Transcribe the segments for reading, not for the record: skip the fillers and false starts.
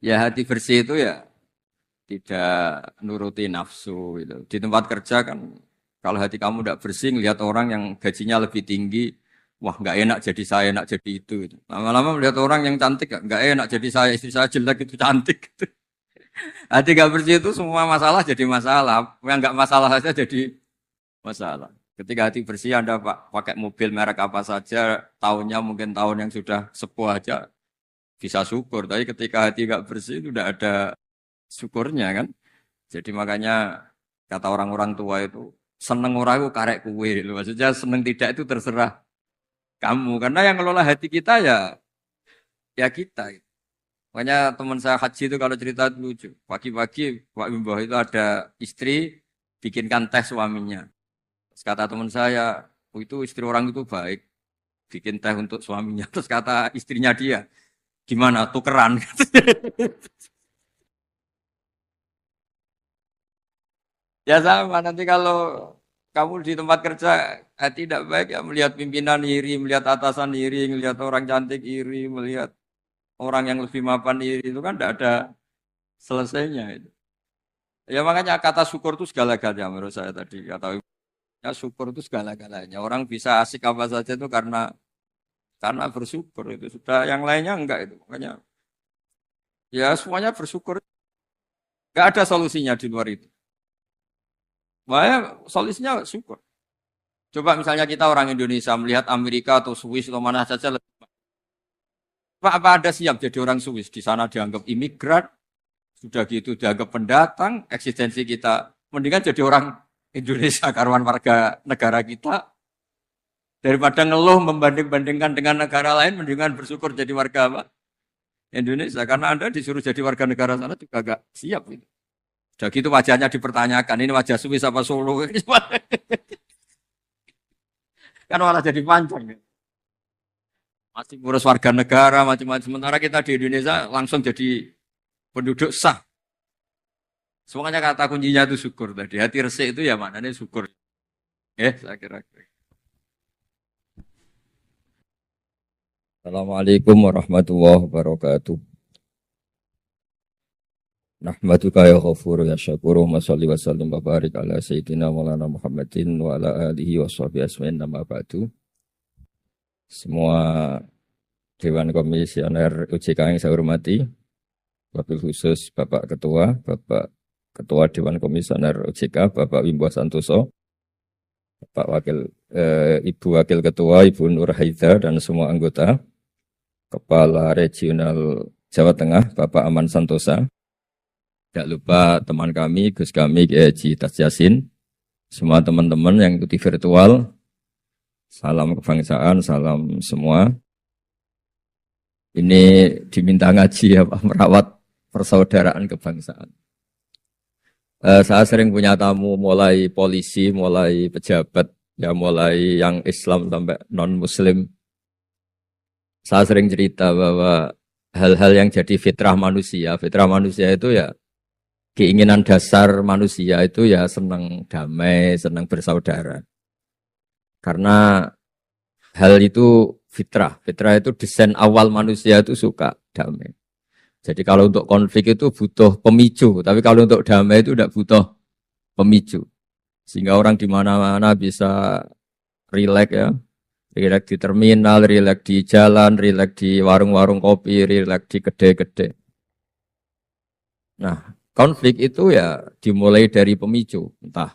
Ya hati bersih itu ya tidak nuruti nafsu gitu. Di tempat kerja kan kalau hati kamu tidak bersih, ngelihat orang yang gajinya lebih tinggi, wah nggak enak jadi saya, enak jadi itu. Gitu. Lama-lama melihat orang yang cantik, nggak enak jadi saya, istri saya jelek itu cantik. Gitu. Hati nggak bersih itu semua masalah jadi masalah, yang nggak masalah saja jadi masalah. Ketika hati bersih Anda pakai mobil merek apa saja, tahunnya mungkin tahun yang sudah sepuh aja, bisa syukur. Tapi ketika hati nggak bersih itu tidak ada syukurnya kan. Jadi makanya kata orang-orang tua itu seneng orang itu karek kue. Gitu. Maksudnya seneng tidak itu terserah kamu. Karena yang ngelola hati kita ya kita. Gitu. Makanya teman saya haji itu kalau cerita itu lucu. Pagi-pagi Pak Wimbo itu ada istri bikinkan teh suaminya. Terus kata teman saya, oh, itu istri orang itu baik. Bikin teh untuk suaminya. Terus kata istrinya dia, gimana tukeran? Ya sama, nanti kalau kamu di tempat kerja tidak baik ya melihat pimpinan iri, melihat atasan iri, melihat orang cantik iri, melihat orang yang lebih mapan iri itu kan tidak ada selesainya itu. Ya makanya kata syukur itu segala-galanya menurut saya tadi kata ya syukur itu segala-galanya. Orang bisa asik apa saja itu karena bersyukur itu sudah yang lainnya enggak itu. Makanya ya semuanya bersyukur. Enggak ada solusinya di luar itu. Makanya solusinya syukur. Coba misalnya kita orang Indonesia melihat Amerika atau Swiss atau mana saja, apa ada siap jadi orang Swiss? Di sana dianggap imigran, sudah gitu dianggap pendatang, eksistensi kita. Mendingan jadi orang Indonesia, karuan warga negara kita, daripada ngeluh membanding-bandingkan dengan negara lain, mendingan bersyukur jadi warga apa? Indonesia. Karena Anda disuruh jadi warga negara sana juga agak siap. Gitu. Sudah gitu wajahnya dipertanyakan, ini wajah Swiss apa Solo? Kan malah jadi panjang. Gitu. Masih ngurus warga negara macam-macam. Sementara kita di Indonesia langsung jadi penduduk sah. Semuanya kata kuncinya itu syukur tadi. Hati resik itu ya maknanya syukur. Saya kira. Assalamualaikum warahmatullahi wabarakatuh. Nahmaduka ya ghafuru ya syakuru wa salli wa sallim wa barik ala sayyidina maulana Muhammadin wa ala alihi wa sahbihi asmain nama ba'du. Semua Dewan Komisioner OJK yang saya hormati, wabil khusus Bapak Ketua Dewan Komisioner OJK, Bapak Wimbo Santoso, Bapak Ibu Wakil Ketua, Ibu Nur Haida, dan semua anggota, Kepala Regional Jawa Tengah, Bapak Aman Santosa, tidak lupa teman kami, Gus kami, Kiai Haji Tas Yasin, semua teman-teman yang ikuti virtual, salam kebangsaan, salam semua. Ini diminta ngaji ya Pak, merawat persaudaraan kebangsaan. Saya sering punya tamu mulai polisi, mulai pejabat, ya mulai yang Islam sampai non-Muslim. Saya sering cerita bahwa hal-hal yang jadi fitrah manusia itu ya keinginan dasar manusia itu ya senang damai, senang bersaudara. Karena hal itu fitrah itu desain awal manusia itu suka damai. Jadi kalau untuk konflik itu butuh pemicu, tapi kalau untuk damai itu tidak butuh pemicu. Sehingga orang di mana-mana bisa rileks ya. Rileks di terminal, rileks di jalan, rileks di warung-warung kopi, rileks di kedai-kedai. Nah, konflik itu ya dimulai dari pemicu. Entah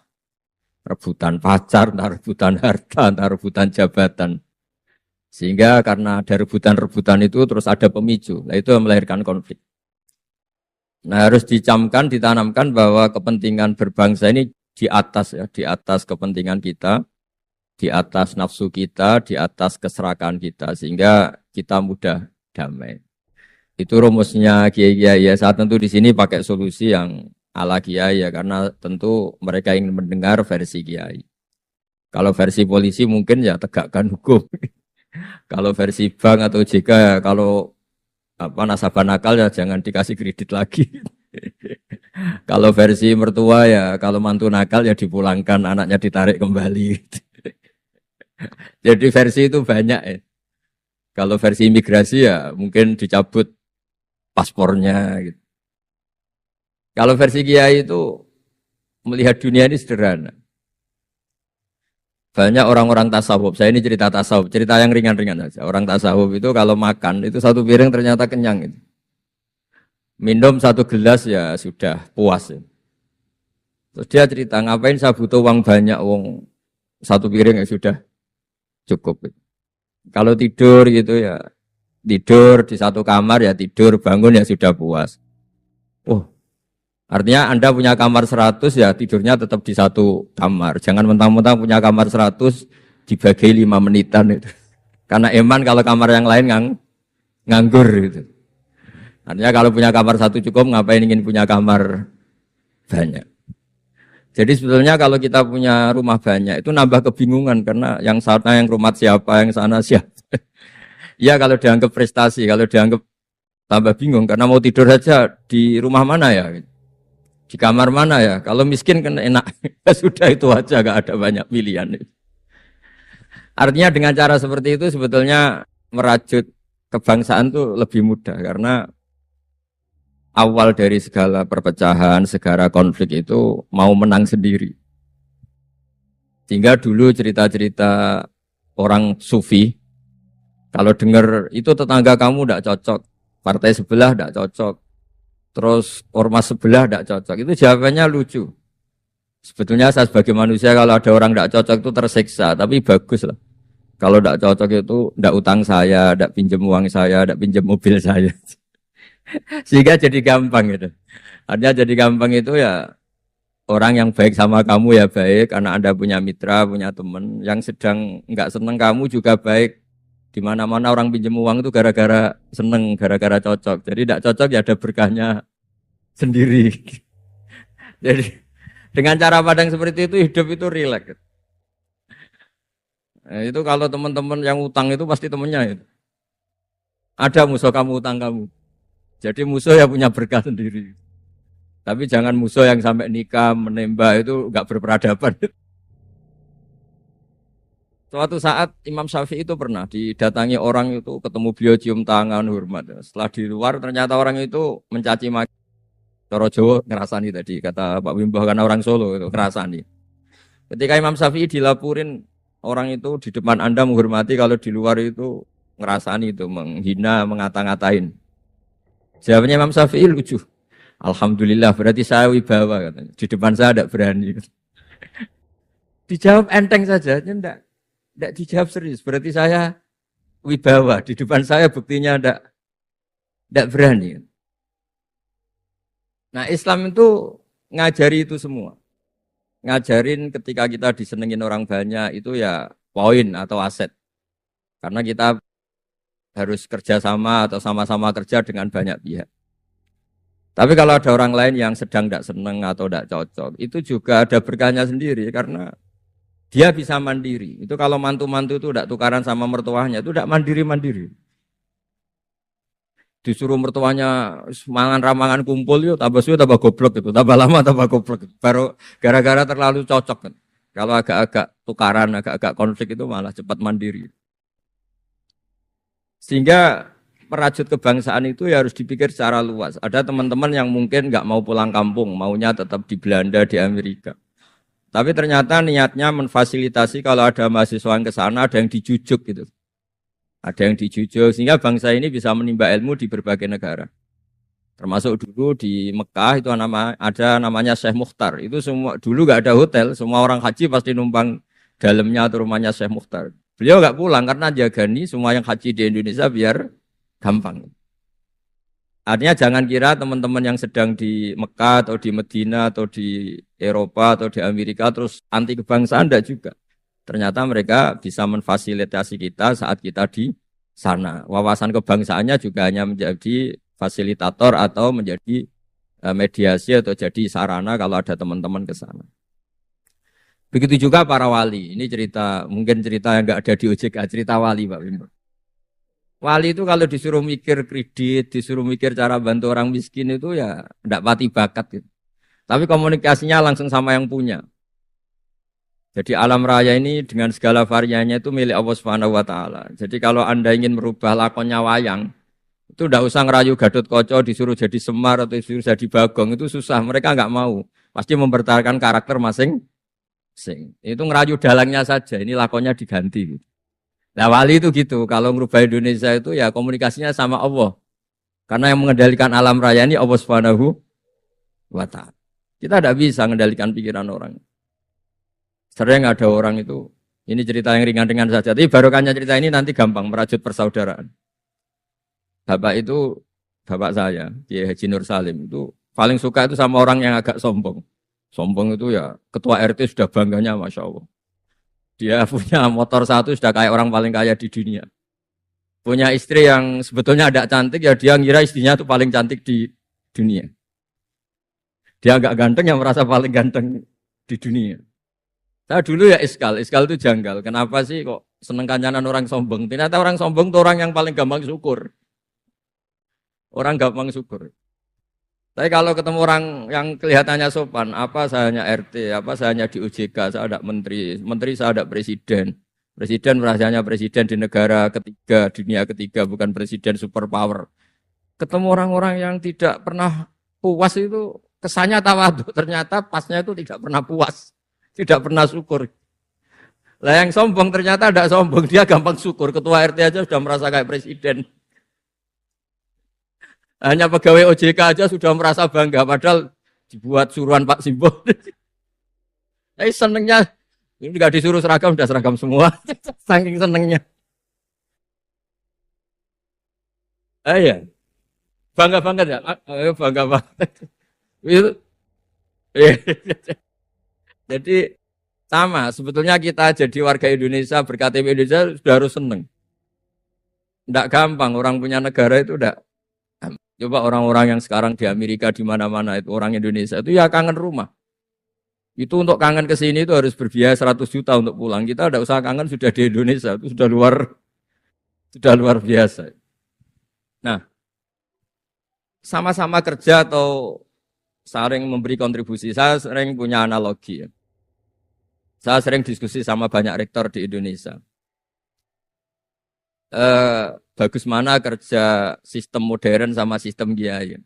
rebutan pacar, entah rebutan harta, entah rebutan jabatan. Sehingga karena ada rebutan-rebutan itu terus ada pemicu. Nah itu yang melahirkan konflik. Nah harus dicamkan, ditanamkan bahwa kepentingan berbangsa ini di atas kepentingan kita, di atas nafsu kita, di atas keserakahan kita. Sehingga kita mudah damai. Itu rumusnya kiai-kiai ya. Saat tentu di sini pakai solusi yang ala kiai ya. Karena tentu mereka ingin mendengar versi kiai. Kalau versi polisi mungkin ya tegakkan hukum. Kalau versi bank atau JK ya kalau nasabah nakal ya jangan dikasih kredit lagi. Kalau versi mertua ya kalau mantu nakal ya dipulangkan anaknya ditarik kembali. Jadi versi itu banyak ya. Kalau versi imigrasi ya mungkin dicabut paspornya gitu. Kalau versi Kiai itu melihat dunia ini sederhana. Banyak orang-orang tasawuf, saya ini cerita tasawuf, cerita yang ringan-ringan saja. Orang tasawuf itu kalau makan, itu satu piring ternyata kenyang. Gitu. Minum satu gelas ya sudah puas. Ya. Terus dia cerita, ngapain saya butuh uang banyak, uang satu piring ya sudah cukup. Gitu. Kalau tidur gitu ya, tidur di satu kamar ya tidur, bangun ya sudah puas. Oh, artinya Anda punya kamar 100 ya tidurnya tetap di satu kamar. Jangan mentang-mentang punya kamar 100 dibagi 5 menitan itu. Karena eman kalau kamar yang lain nganggur gitu. Artinya kalau punya kamar 1 cukup, ngapain ingin punya kamar banyak. Jadi sebetulnya kalau kita punya rumah banyak itu nambah kebingungan karena yang sana yang rumah siapa, yang sana siapa. Ya kalau dianggap prestasi, kalau dianggap tambah bingung karena mau tidur saja di rumah mana ya. Di kamar mana ya? Kalau miskin kan enak. Sudah itu aja, gak ada banyak pilihan. Artinya dengan cara seperti itu sebetulnya merajut kebangsaan itu lebih mudah. Karena awal dari segala perpecahan, segala konflik itu mau menang sendiri. Sehingga dulu cerita-cerita orang sufi, kalau dengar itu tetangga kamu tidak cocok, partai sebelah tidak cocok, terus ormas sebelah tidak cocok. Itu jawabannya lucu. Sebetulnya saya sebagai manusia kalau ada orang tidak cocok itu tersiksa. Tapi bagus lah. Kalau tidak cocok itu tidak utang saya, tidak pinjam uang saya, tidak pinjam mobil saya. Sehingga jadi gampang gitu. Artinya jadi gampang itu ya orang yang baik sama kamu ya baik. Karena Anda punya mitra, punya teman. Yang sedang nggak seneng kamu juga baik. Di mana-mana orang pinjam uang itu gara-gara seneng, gara-gara cocok. Jadi tidak cocok ya ada berkahnya sendiri. Jadi dengan cara pandang seperti itu hidup itu rileks. Nah, itu kalau teman-teman yang utang itu pasti temennya itu. Ada musuh kamu utang kamu. Jadi musuh ya punya berkah sendiri. Tapi jangan musuh yang sampai nikah, menembak itu enggak berperadaban. Suatu saat Imam Syafi'i itu pernah didatangi orang itu, ketemu beliau cium tangan hormat. Setelah di luar ternyata orang itu mencaci maki. Cara Jawa ngerasani tadi kata Pak Wimbah karena orang Solo itu ngerasani. Ketika Imam Syafi'i dilaporin orang itu di depan Anda menghormati, kalau di luar itu ngerasani itu menghina, ngata-ngatain. Jawabnya Imam Syafi'i lucu. Alhamdulillah berarti saya wibawa katanya. Di depan saya tidak berani. Dijawab enteng saja, tidak dijawab serius. Berarti saya wibawa. Di depan saya buktinya tidak berani. Nah Islam itu ngajari itu semua. Ngajarin ketika kita disenengin orang banyak itu ya poin atau aset. Karena kita harus kerjasama atau sama-sama kerja dengan banyak pihak. Tapi kalau ada orang lain yang sedang tidak senang atau tidak cocok, itu juga ada berkahnya sendiri karena dia bisa mandiri. Itu kalau mantu-mantu itu tidak tukaran sama mertuanya, itu tidak mandiri-mandiri. Disuruh mertuanya mangan ramangan kumpul yuk, tambah suwe tambah goblok gitu, tambah lama tambah goblok. Baru gara-gara terlalu cocok kan. Kalau agak-agak tukaran, agak-agak konflik itu malah cepat mandiri. Sehingga merajut kebangsaan itu ya harus dipikir secara luas. Ada teman-teman yang mungkin nggak mau pulang kampung, maunya tetap di Belanda, di Amerika. Tapi ternyata niatnya menfasilitasi kalau ada mahasiswa yang ke sana, ada yang dijujuk gitu. Ada yang dijujuk, sehingga bangsa ini bisa menimba ilmu di berbagai negara. Termasuk dulu di Mekah itu ada namanya Syekh Mukhtar. Itu semua dulu nggak ada hotel, semua orang haji pasti numpang dalamnya atau rumahnya Syekh Mukhtar. Beliau nggak pulang karena jagani semua yang haji di Indonesia biar gampang. Artinya jangan kira teman-teman yang sedang di Mekah atau di Medina atau di Eropa atau di Amerika terus anti kebangsaan, enggak juga. Ternyata mereka bisa memfasilitasi kita saat kita di sana. Wawasan kebangsaannya juga hanya menjadi fasilitator atau menjadi mediasi atau jadi sarana kalau ada teman-teman ke sana. Begitu juga para wali. Ini cerita, mungkin cerita yang enggak ada di OJK, cerita wali Pak Wimbo. Wali itu kalau disuruh mikir kredit, disuruh mikir cara bantu orang miskin itu ya enggak pati bakat gitu. Tapi komunikasinya langsung sama yang punya. Jadi alam raya ini dengan segala variannya itu milik Allah Subhanahu wa taala. Jadi kalau Anda ingin merubah lakonnya wayang, Itu ndak usah ngerayu Gatotkaca disuruh jadi Semar atau disuruh jadi Bagong itu susah. Mereka nggak mau. Pasti mempertahankan karakter masing-masing. Itu ngerayu dalangnya saja. Ini lakonnya diganti. Nah wali itu gitu. Kalau ngerubah Indonesia itu ya komunikasinya sama Allah. Karena yang mengendalikan alam raya ini Allah Subhanahu wa Ta'ala. Kita tidak bisa mengendalikan pikiran orang. Sering ada orang itu, ini cerita yang ringan-ringan saja. Tapi barokahnya cerita ini nanti gampang merajut persaudaraan. Bapak itu, bapak saya, Kiai Haji Nur Salim, itu paling suka itu sama orang yang agak sombong. Sombong itu ya, ketua RT sudah bangganya Masya Allah. Dia punya motor satu sudah kayak orang paling kaya di dunia. Punya istri yang sebetulnya ada cantik, ya dia ngira istrinya itu paling cantik di dunia. Dia agak ganteng yang merasa paling ganteng di dunia. Saya dulu ya iskal itu janggal. Kenapa sih kok seneng kancanan orang sombong? Ternyata orang sombong itu orang yang paling gampang syukur. Orang gampang syukur. Tapi kalau ketemu orang yang kelihatannya sopan, apa saya hanya RT, apa saya hanya di OJK, saya ada menteri saya ada presiden. Presiden merasanya presiden di negara ketiga, dunia ketiga, bukan presiden superpower. Ketemu orang-orang yang tidak pernah puas itu, kesannya tawadhu, ternyata pasnya itu tidak pernah puas, tidak pernah syukur. Lah yang sombong ternyata tidak sombong, dia gampang syukur. Ketua RT aja sudah merasa kayak presiden. Hanya pegawai OJK aja sudah merasa bangga, padahal dibuat suruhan Pak Simbo. Tapi senengnya, ini nggak disuruh seragam, sudah seragam semua. Saking senengnya. Ya, bangga banget ya. Bangga banget. Jadi sama, sebetulnya kita jadi warga Indonesia, berKTP Indonesia sudah harus seneng. Tidak gampang, orang punya negara itu tidak. Coba orang-orang yang sekarang di Amerika di mana-mana itu orang Indonesia itu ya kangen rumah. Itu untuk kangen ke sini itu harus berbiaya 100 juta untuk pulang. Kita tidak usah kangen sudah di Indonesia, itu sudah luar biasa. Nah, sama-sama kerja atau sering memberi kontribusi. Saya sering punya analogi ya. Saya sering diskusi sama banyak rektor di Indonesia. Bagus mana kerja sistem modern sama sistem kiai.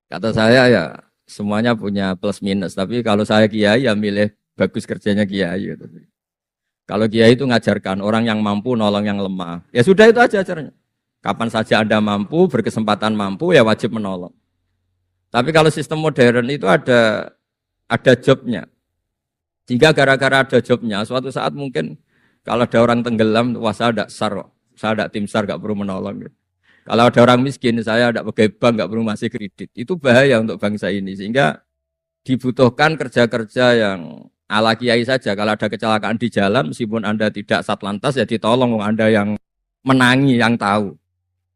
Kata saya ya semuanya punya plus minus. Tapi kalau saya kiai ya milih bagus kerjanya kiai. Gitu. Kalau kiai itu ngajarkan orang yang mampu nolong yang lemah. Ya sudah itu aja acaranya. Kapan saja Anda mampu, berkesempatan mampu ya wajib menolong. Tapi kalau sistem modern itu ada jobnya. Sehingga gara-gara ada jobnya, suatu saat mungkin kalau ada orang tenggelam, wah saya ada SAR. Saya ada tim SAR, gak perlu menolong. Kalau ada orang miskin, saya ada pegawai bank, gak perlu masih kredit. Itu bahaya untuk bangsa ini. Sehingga dibutuhkan kerja-kerja yang ala kiai saja. Kalau ada kecelakaan di jalan, meskipun Anda tidak satlantas, ya ditolong Anda yang menangi, yang tahu.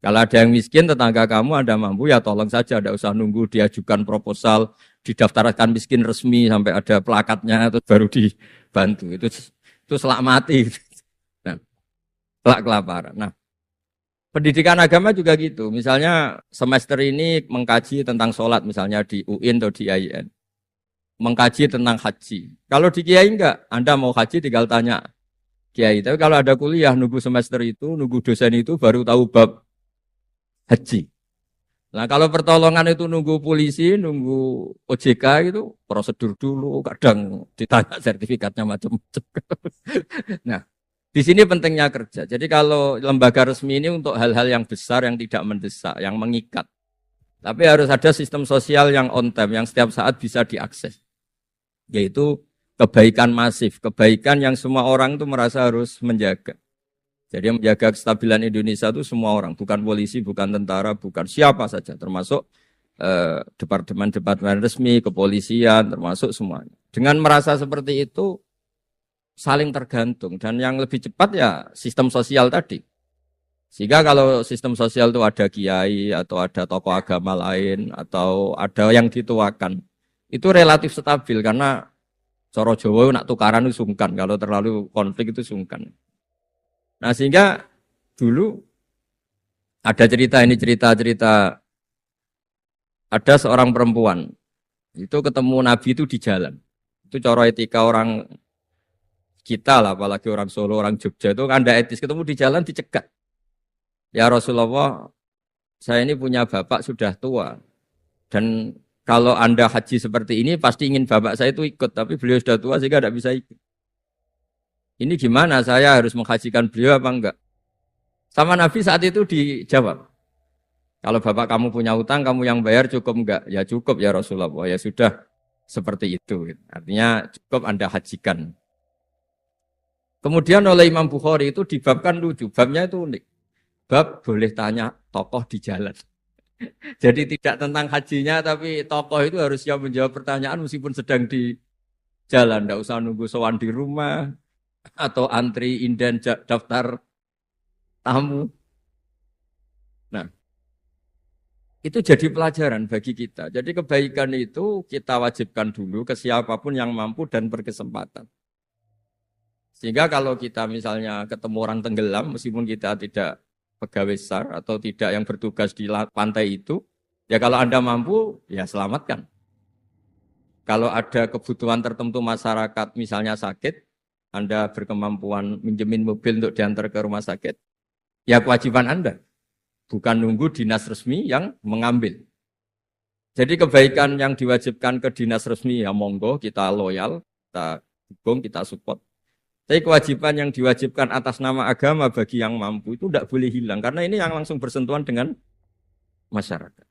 Kalau ada yang miskin, tetangga kamu Anda mampu, ya tolong saja. Tidak usah nunggu diajukan proposal, didaftarkan miskin resmi, sampai ada plakatnya, terus baru dibantu. Itu selak mati. Kelak kelaparan. Nah, pendidikan agama juga gitu. Misalnya semester ini mengkaji tentang sholat, misalnya di UIN atau di IAIN. Mengkaji tentang haji. Kalau di kiai enggak, Anda mau haji tinggal tanya kiai. Tapi kalau ada kuliah, nunggu semester itu, nunggu dosen itu baru tahu bab haji. Nah kalau pertolongan itu nunggu polisi, nunggu OJK itu prosedur dulu, kadang ditanya sertifikatnya macam-macam. Nah, di sini pentingnya kerja. Jadi kalau lembaga resmi ini untuk hal-hal yang besar, yang tidak mendesak, yang mengikat. Tapi harus ada sistem sosial yang on time, yang setiap saat bisa diakses. Yaitu kebaikan masif, kebaikan yang semua orang itu merasa harus menjaga. Jadi yang menjaga kestabilan Indonesia itu semua orang, bukan polisi, bukan tentara, bukan siapa saja, termasuk departemen-departemen resmi, kepolisian, termasuk semuanya. Dengan merasa seperti itu, saling tergantung dan yang lebih cepat ya sistem sosial tadi. Sehingga kalau sistem sosial itu ada kiai atau ada tokoh agama lain atau ada yang dituakan, itu relatif stabil karena coro Jawa nak tukaran itu sungkan, kalau terlalu konflik itu sungkan. Nah sehingga dulu ada cerita ada seorang perempuan itu ketemu Nabi itu di jalan. Itu coro etika orang kita lah, apalagi orang Solo, orang Jogja itu kan ada etis, ketemu di jalan dicegat. Ya Rasulullah, saya ini punya bapak sudah tua dan kalau Anda haji seperti ini pasti ingin bapak saya itu ikut, tapi beliau sudah tua sehingga tidak bisa ikut. Ini gimana saya harus menghajikan beliau apa enggak? Sama Nabi saat itu dijawab, kalau bapak kamu punya utang, kamu yang bayar cukup enggak? Ya cukup ya Rasulullah. Ya sudah seperti itu. Artinya cukup Anda hajikan. Kemudian oleh Imam Bukhari itu dibabkan lucu. Babnya itu unik. Bab boleh tanya tokoh di jalan. Jadi tidak tentang hajinya, tapi tokoh itu harus siap menjawab pertanyaan meskipun sedang di jalan. Tidak usah nunggu sowan di rumah atau antri inden daftar tamu. Nah, itu jadi pelajaran bagi kita. Jadi kebaikan itu kita wajibkan dulu ke siapapun yang mampu dan berkesempatan. Sehingga kalau kita misalnya ketemu orang tenggelam, meskipun kita tidak pegawai SAR atau tidak yang bertugas di pantai itu, ya kalau Anda mampu, ya selamatkan. Kalau ada kebutuhan tertentu masyarakat, misalnya sakit, Anda berkemampuan minjemin mobil untuk diantar ke rumah sakit, ya kewajiban Anda. Bukan nunggu dinas resmi yang mengambil. Jadi kebaikan yang diwajibkan ke dinas resmi, ya monggo, kita loyal, kita dukung, kita support. Tapi kewajiban yang diwajibkan atas nama agama bagi yang mampu itu tidak boleh hilang. Karena ini yang langsung bersentuhan dengan masyarakat.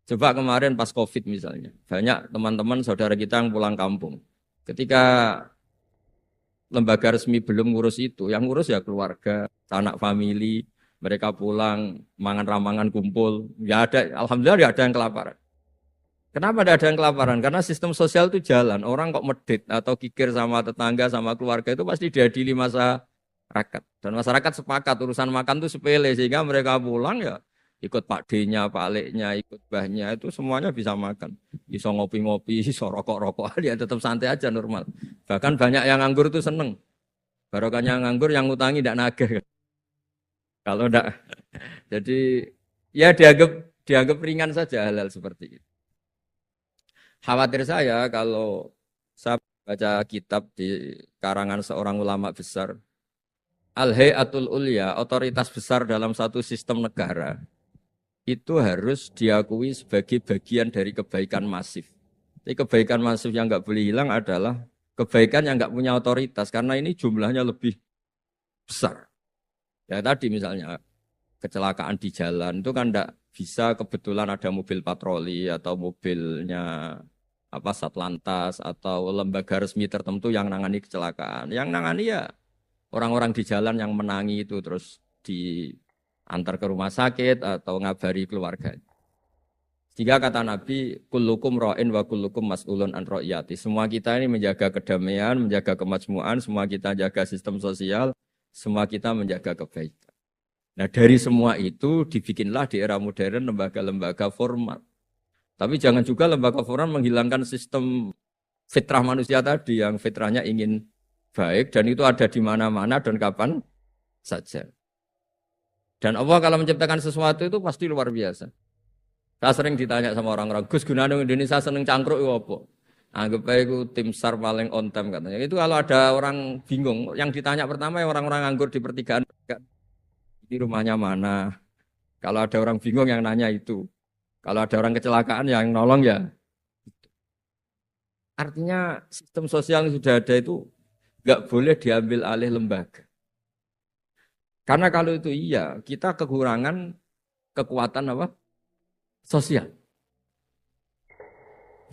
Coba kemarin pas COVID misalnya. Banyak teman-teman saudara kita yang pulang kampung. Ketika lembaga resmi belum ngurus itu, yang ngurus ya keluarga, anak famili, mereka pulang, mangan ramangan kumpul. Ya ada, alhamdulillah ya ada yang kelaparan. Kenapa tidak ada yang kelaparan? Karena sistem sosial itu jalan. Orang kok medit atau kikir sama tetangga, sama keluarga itu pasti diadili masyarakat. Dan masyarakat sepakat urusan makan itu sepele. Sehingga mereka pulang ya ikut Pak D-nya, Pak Leknya, ikut Mbahnya itu semuanya bisa makan. Bisa ngopi-ngopi, bisa rokok-rokok. Dia tetap santai aja normal. Bahkan banyak yang nganggur itu seneng. Barokahnya nganggur yang ngutangi tidak nagih. Kalau tidak, jadi ya dianggap ringan saja hal-hal seperti itu. Khawatir saya kalau saya baca kitab di karangan seorang ulama besar, Al-Hayatul Ulya, otoritas besar dalam satu sistem negara, itu harus diakui sebagai bagian dari kebaikan masif. Jadi kebaikan masif yang nggak boleh hilang adalah kebaikan yang nggak punya otoritas, karena ini jumlahnya lebih besar. Ya tadi misalnya kecelakaan di jalan itu kan enggak bisa kebetulan ada mobil patroli atau mobilnya apa Satlantas atau lembaga resmi tertentu yang nangani kecelakaan. Yang nangani ya orang-orang di jalan yang menangi itu terus diantar ke rumah sakit atau ngabari keluarga. Jika kata Nabi, kullukum ra'in wa kullukum mas'ulun an ra'iyati. Semua kita ini menjaga kedamaian, menjaga kemajmuan, semua kita jaga sistem sosial, semua kita menjaga kebaikan. Nah dari semua itu dibikinlah di era modern lembaga-lembaga formal. Tapi jangan juga lembaga formal menghilangkan sistem fitrah manusia tadi yang fitrahnya ingin baik dan itu ada di mana-mana dan kapan saja. Dan Allah kalau menciptakan sesuatu itu pasti luar biasa. Saya sering ditanya sama orang-orang, Gus gunanya Indonesia seneng cangkruk itu apa? Anggap aja itu tim SAR paling on time katanya. Itu kalau ada orang bingung, yang ditanya pertama yang orang-orang nganggur di pertigaan. Ini rumahnya mana? Kalau ada orang bingung yang nanya itu. Kalau ada orang kecelakaan yang nolong ya. Artinya sistem sosial yang sudah ada itu nggak boleh diambil alih lembaga. Karena kalau itu iya, kita kekurangan kekuatan apa? Sosial.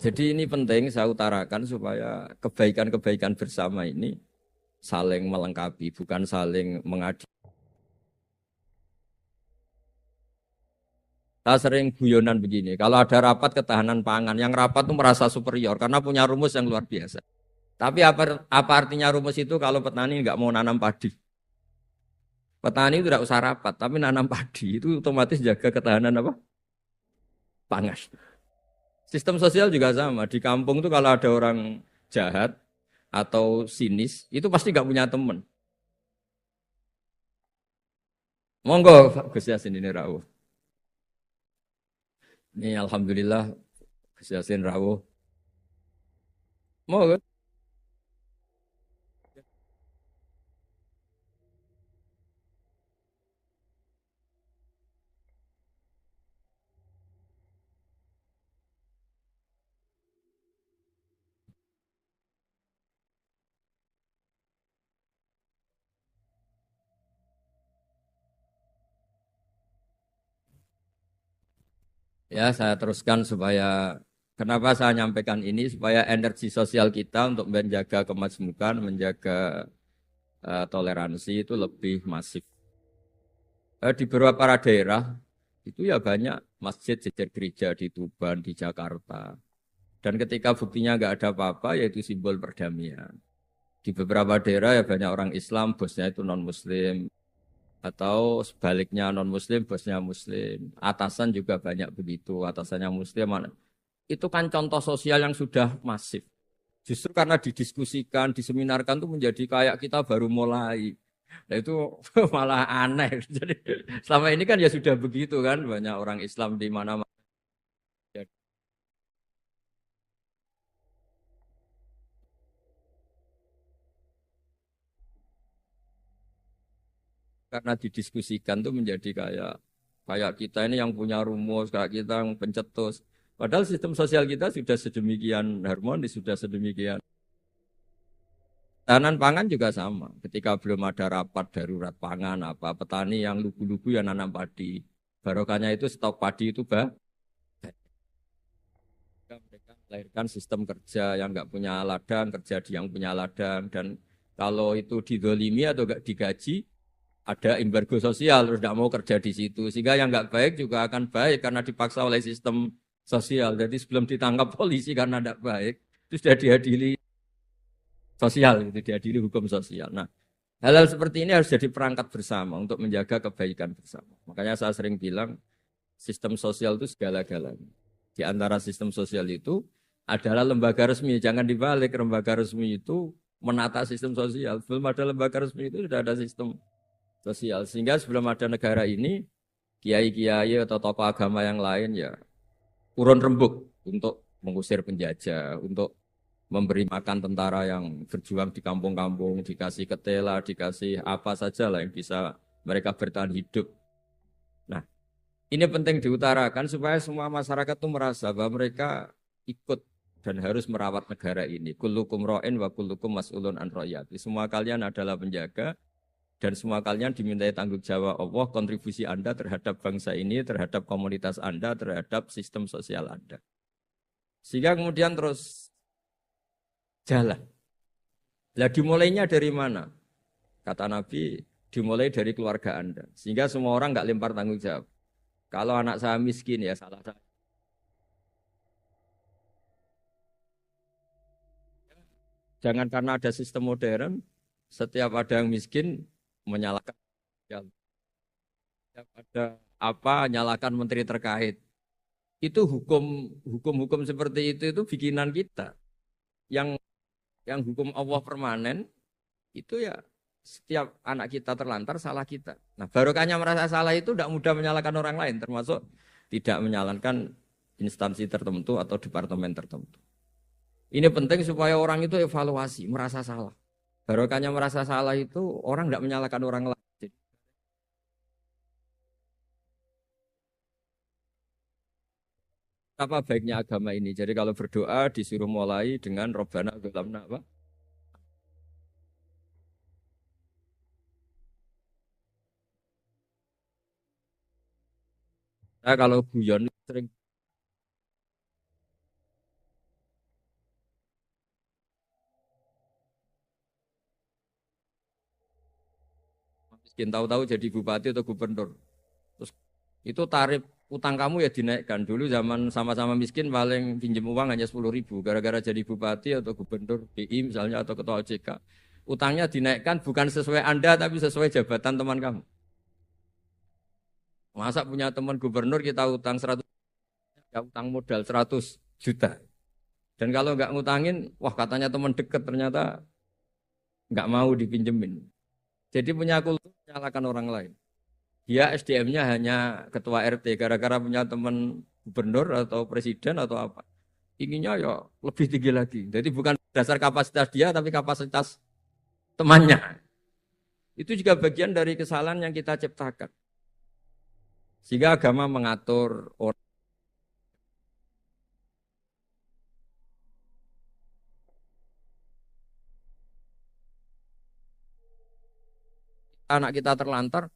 Jadi ini penting saya utarakan supaya kebaikan-kebaikan bersama ini saling melengkapi, bukan saling mengadu. Saya sering guyonan begini, kalau ada rapat ketahanan pangan, yang rapat itu merasa superior karena punya rumus yang luar biasa. Tapi apa artinya rumus itu kalau petani nggak mau nanam padi? Petani itu tidak usah rapat, tapi nanam padi itu otomatis jaga ketahanan apa? Pangan. Sistem sosial juga sama. Di kampung itu kalau ada orang jahat atau sinis, itu pasti nggak punya teman. Monggo Gus Yasin ini rawuh. Ini alhamdulillah Gus Yasin rawuh. Monggo. Ya, saya teruskan supaya kenapa saya nyampaikan ini supaya energi sosial kita untuk menjaga kemajmukan, menjaga toleransi itu lebih masif. Di beberapa daerah itu ya banyak masjid jejer gereja di Tuban, di Jakarta. Dan ketika buktinya nggak ada apa-apa, yaitu simbol perdamaian. Di beberapa daerah ya banyak orang Islam, bosnya itu non-Muslim. Atau sebaliknya non-Muslim, bosnya Muslim. Atasan juga banyak begitu, atasannya Muslim. Itu kan contoh sosial yang sudah masif. Justru karena didiskusikan, diseminarkan itu menjadi kayak kita baru mulai. Nah itu malah aneh. Jadi selama ini kan ya sudah begitu kan, banyak orang Islam di mana-mana. Karena didiskusikan tuh menjadi kayak kayak kita ini yang punya rumus, kayak kita yang pencetus. Padahal sistem sosial kita sudah sedemikian harmonis, sudah sedemikian. Tahanan pangan juga sama. Ketika belum ada rapat darurat pangan, apa petani yang lugu-lugu yang nanam padi. Barokahnya itu stok padi itu mereka melahirkan sistem kerja yang nggak punya ladang, kerja di yang punya ladang. Dan kalau itu didolimi atau nggak digaji, ada embargo sosial, terus tidak mau kerja di situ. Sehingga yang nggak baik juga akan baik karena dipaksa oleh sistem sosial. Jadi sebelum ditangkap polisi karena tidak baik, itu sudah diadili sosial, itu diadili hukum sosial. Nah, hal-hal seperti ini harus jadi perangkat bersama untuk menjaga kebaikan bersama. Makanya saya sering bilang sistem sosial itu segala-galanya. Di antara sistem sosial itu adalah lembaga resmi. Jangan dibalik, lembaga resmi itu menata sistem sosial. Belum ada lembaga resmi itu sudah ada sistem sosial. Sehingga sebelum ada negara ini, kiai-kiai atau tokoh agama yang lain ya urun rembuk untuk mengusir penjajah, untuk memberi makan tentara yang berjuang di kampung-kampung, dikasih ketela, dikasih apa saja lah yang bisa mereka bertahan hidup. Nah, ini penting diutarakan supaya semua masyarakat itu merasa bahwa mereka ikut dan harus merawat negara ini. Kullukum ra'in wa kullukum mas'ulun an ra'yati. Semua kalian adalah penjaga dan semua kalian dimintai tanggung jawab Allah kontribusi Anda terhadap bangsa ini, terhadap komunitas Anda, terhadap sistem sosial Anda. Sehingga kemudian terus jalan. Lah dimulainya dari mana? Kata Nabi, dimulai dari keluarga Anda. Sehingga semua orang nggak lempar tanggung jawab. Kalau anak saya miskin ya salah saya. Jangan karena ada sistem modern, setiap ada yang miskin menyalahkan. Setiap ada apa, nyalakan menteri terkait. Itu hukum-hukum seperti itu bikinan kita. Yang yang hukum Allah permanen itu ya setiap anak kita terlantar salah kita. Nah, barokahnya merasa salah itu tidak mudah menyalahkan orang lain, termasuk tidak menyalahkan instansi tertentu atau departemen tertentu. Ini penting supaya orang itu evaluasi, merasa salah. Barokahnya merasa salah itu orang tidak menyalahkan orang lain. Jadi, apa baiknya agama ini? Jadi kalau berdoa disuruh mulai dengan Robbana Dzolamna apa? Nah, kalau guyon sering miskin tahu-tahu jadi bupati atau gubernur. Terus itu tarif utang kamu ya dinaikkan. Dulu zaman sama-sama miskin paling pinjam uang hanya 10.000. Gara-gara jadi bupati atau gubernur BI misalnya atau ketua OJK. Utangnya dinaikkan bukan sesuai Anda tapi sesuai jabatan teman kamu. Masa punya teman gubernur kita utang 100, ya utang modal 100 juta. Dan kalau nggak ngutangin, wah katanya teman deket ternyata nggak mau dipinjemin. Jadi punya kultur menyalahkan orang lain. Dia SDM-nya hanya ketua RT gara-gara punya teman gubernur atau presiden atau apa. Inginnya ya lebih tinggi lagi. Jadi bukan dasar kapasitas dia tapi kapasitas temannya. Itu juga bagian dari kesalahan yang kita ciptakan. Sehingga agama mengatur orang anak kita terlantar,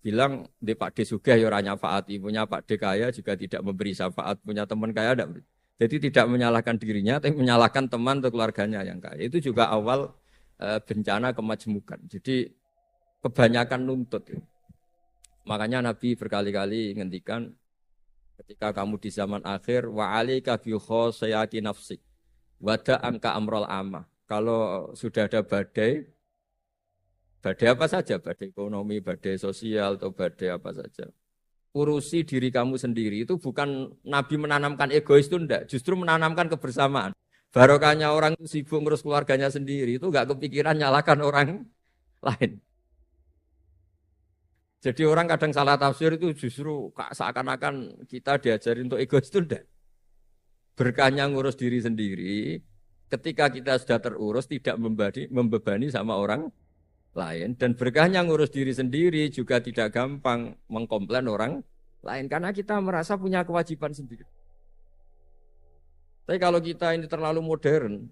bilang di Pak D sugih ya ora nyafaati, punya Pak D kaya juga tidak memberi syafaat, punya teman kaya tidak beri. Jadi tidak menyalahkan dirinya, tapi menyalahkan teman atau keluarganya yang kaya. Itu juga awal bencana kemajmukan. Jadi kebanyakan nuntut. Makanya Nabi berkali-kali ngendikan ketika kamu di zaman akhir wa alika bi khosayati nafsik wada angka amrol amah. Kalau sudah ada badai, badai apa saja, badai ekonomi, badai sosial atau badai apa saja. Urusi diri kamu sendiri itu bukan Nabi menanamkan egois itu enggak, justru menanamkan kebersamaan. Barokahnya orang itu sibuk ngurus keluarganya sendiri itu enggak kepikiran nyalakan orang lain. Jadi orang kadang salah tafsir itu justru seakan-akan kita diajari untuk egois itu enggak. Berkahnya ngurus diri sendiri, ketika kita sudah terurus tidak membebani sama orang lain. Dan berkahnya ngurus diri sendiri juga tidak gampang mengkomplain orang lain. Karena kita merasa punya kewajiban sendiri. Tapi kalau kita ini terlalu modern,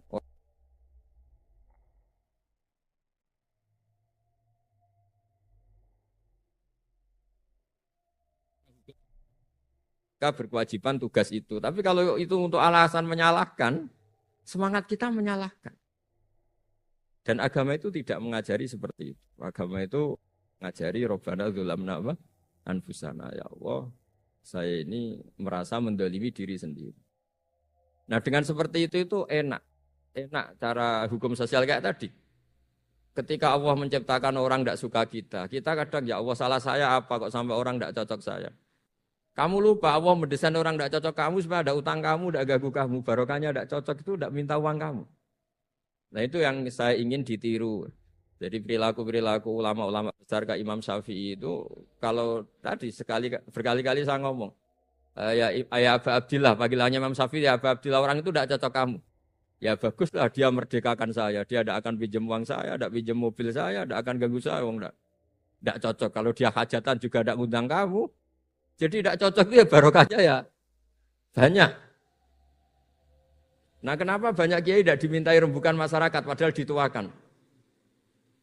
kita berkewajiban tugas itu. Tapi kalau itu untuk alasan menyalahkan, semangat kita menyalahkan. Dan agama itu tidak mengajari seperti itu. Agama itu mengajari Rabbana dzulamna anfusana. Ya Allah, saya ini merasa mendolimi diri sendiri. Nah dengan seperti itu enak. Enak cara hukum sosial kayak tadi. Ketika Allah menciptakan orang tidak suka kita kadang ya Allah salah saya apa kok sampai orang tidak cocok saya. Kamu lupa Allah mendesain orang tidak cocok kamu supaya ada utang kamu, tidak ganggu kamu. Barokahnya tidak cocok itu tidak minta uang kamu. Nah itu yang saya ingin ditiru. Jadi perilaku-perilaku ulama-ulama besar kayak Imam Syafi'i itu kalau tadi berkali-kali saya ngomong ya Aba Abdillah, panggilannya Imam Syafi'i ya Aba Abdillah, orang itu tidak cocok kamu. Ya baguslah dia merdekakan saya, dia tidak akan pinjam uang saya, tidak pinjam mobil saya, tidak akan ganggu saya, tidak cocok. Kalau dia hajatan juga tidak ngundang kamu, jadi tidak cocok itu ya barokahnya ya banyak. Nah kenapa banyak kiai tidak dimintai rembukan masyarakat padahal dituakan?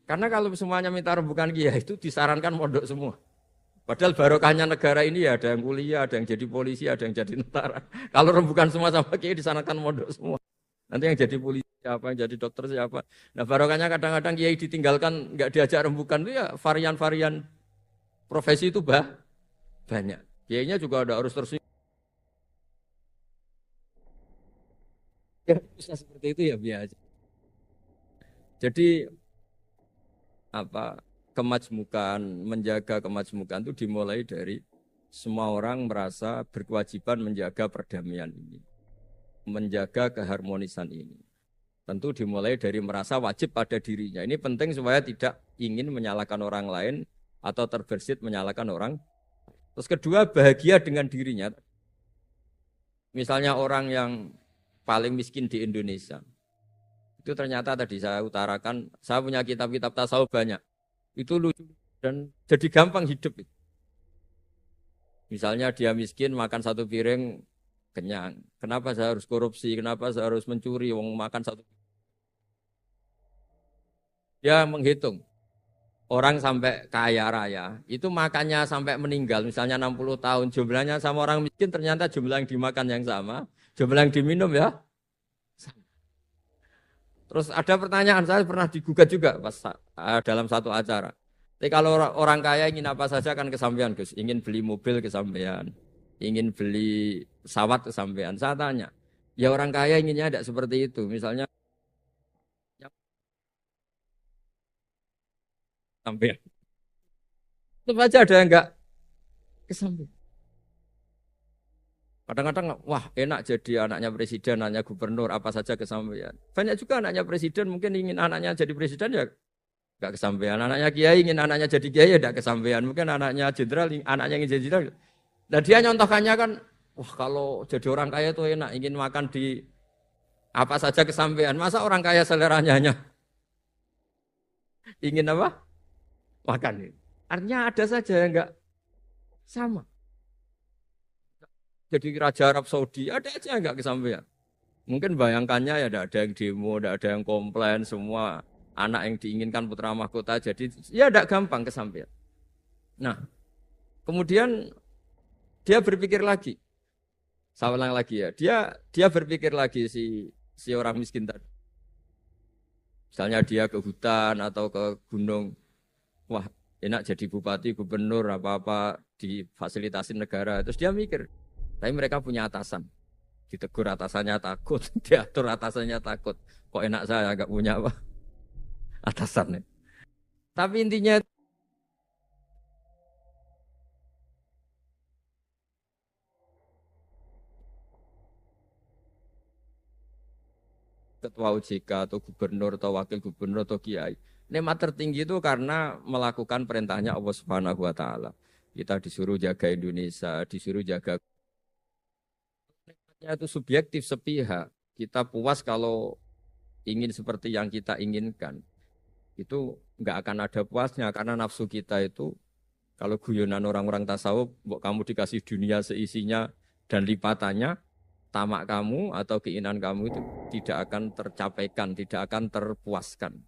Karena kalau semuanya minta rembukan kiai itu disarankan mondok semua. Padahal barokahnya negara ini ya ada yang kuliah, ada yang jadi polisi, ada yang jadi tentara. Kalau rembukan semua sama kiai disarankan mondok semua. Nanti yang jadi polisi siapa, yang jadi dokter siapa. Nah barokahnya kadang-kadang kiai ditinggalkan, nggak diajak rembukan itu ya varian-varian profesi itu banyak. Kiainya juga ada harus terus. Ya bisa seperti itu ya biasa. Jadi kemajmukan, menjaga kemajmukan itu dimulai dari semua orang merasa berkewajiban menjaga perdamaian ini. Menjaga keharmonisan ini. Tentu dimulai dari merasa wajib pada dirinya. Ini penting supaya tidak ingin menyalahkan orang lain atau terbersit menyalahkan orang. Terus kedua, bahagia dengan dirinya. Misalnya orang yang paling miskin di Indonesia. Itu ternyata tadi saya utarakan, saya punya kitab-kitab tasawuf banyak. Itu lucu dan jadi gampang hidup. Misalnya dia miskin makan satu piring kenyang. Kenapa saya harus korupsi? Kenapa saya harus mencuri? Wong makan satu. Dia menghitung. Orang sampai kaya raya, itu makannya sampai meninggal, misalnya 60 tahun, jumlahnya sama orang miskin, ternyata jumlah yang dimakan yang sama, jumlah yang diminum ya sama. Terus ada pertanyaan, saya pernah digugat juga pas dalam satu acara. Tapi kalau orang kaya ingin apa saja kan kesampaian, Gus. Ingin beli mobil kesampaian, ingin beli pesawat kesampaian. Saya tanya, ya orang kaya inginnya tidak seperti itu. Misalnya, sampai tetap aja ada yang enggak kesampaian. Kadang-kadang, wah enak jadi anaknya presiden, anaknya gubernur, apa saja kesampaian. Banyak juga anaknya presiden mungkin ingin anaknya jadi presiden ya enggak kesampaian. Anaknya kiai ingin anaknya jadi kiai ya enggak kesampaian. Mungkin anaknya jenderal, anaknya ingin jadi jenderal. Nah dia nyontohkannya kan, wah kalau jadi orang kaya itu enak, ingin makan di apa saja kesampaian. Masa orang kaya seleranya hanya ingin apa? Makan. Artinya ada saja yang enggak sama. Jadi Raja Arab Saudi, ada aja yang enggak kesampaian. Mungkin bayangkannya ya ada yang demo, ada yang komplain, semua anak yang diinginkan putra mahkota. Jadi ya tidak gampang kesampaian. Nah, Kemudian dia berpikir lagi. Saya ulang lagi ya. Dia berpikir lagi si orang miskin tadi. Misalnya dia ke hutan atau ke gunung. Wah, enak jadi bupati, gubernur, apa-apa difasilitasin negara. Terus dia mikir, tapi mereka punya atasan. Ditegur atasannya takut, diatur atasannya takut. Kok enak saya nggak punya apa atasannya. Tapi intinya ketua OJK atau gubernur atau wakil gubernur atau kiai. Nikmat tertinggi itu karena melakukan perintahnya Allah Subhanahu wa taala. Kita disuruh jaga Indonesia, disuruh jaga nikmatnya itu subjektif sepihak. Kita puas kalau ingin seperti yang kita inginkan. Itu nggak akan ada puasnya karena nafsu kita itu kalau guyonan orang-orang tasawuf, kamu dikasih dunia seisinya dan lipatannya, tamak kamu atau keinginan kamu itu tidak akan tercapaikan, tidak akan terpuaskan.